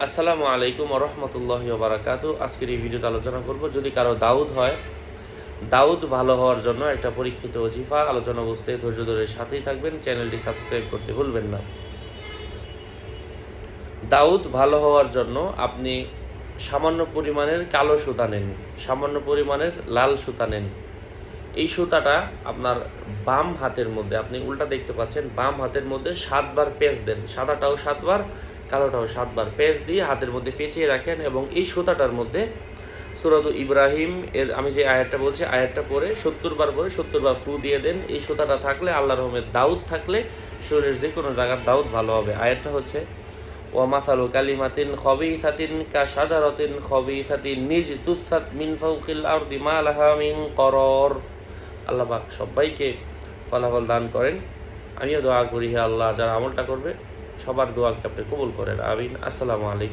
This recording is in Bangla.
আসসালামু আলাইকুম ওয়া রাহমাতুল্লাহি ওয়া বারাকাতুহু। আজকের এই ভিডিওতে আলোচনা করব, যদি কারো দাউদ হয়, দাউদ ভালো হওয়ার জন্য একটা পরীক্ষিত ওজিফা। আলোচনা বুঝতে ধৈর্য ধরে সাথেই থাকবেন, চ্যানেলটি সাবস্ক্রাইব করতে ভুলবেন না। দাউদ ভালো হওয়ার জন্য আপনি সামান্য পরিমাণের কালো সুতা নেন, সামান্য পরিমাণের লাল সুতা নেন। এই সুতাটা আপনার বাম হাতের মধ্যে, আপনি উল্টা দেখতে পাচ্ছেন, বাম হাতের মধ্যে 7 বার পেঁচ দেন। সাদাটাও 7 বার, কালোটাও 7 বার পেঁচ দিয়ে হাতের মধ্যে পেঁচিয়ে রাখেন এবং এই সুতাটার মধ্যে সূরা ইব্রাহিম এর আমি যে আয়াতটা বলছি, আয়াতটা পরে 70 বার পরে 70 বার ফু দিয়ে দেন। এই সুতাটা থাকলে, আল্লাহর রহমতে দাউদ থাকলে শরীরের যে কোনো জায়গার দাউদ ভালো হবে। আয়াতটা হচ্ছে ওয়া মাসালু কালিমাতিন খাবিসাতিন কাশাজারাতিন খাবিসাতিন নিজতুসাত মিন ফাওকিল আরদি মা লাহা মিন করার। আল্লাহ পাক সবাইকে ফলাফল দান করেন। আমিও দোয়া করি, হে আল্লাহ, যারা আমলটা করবে সবার দোয়াকে আপনি কবুল করেন, আমিন। আসসালামু আলাইকুম।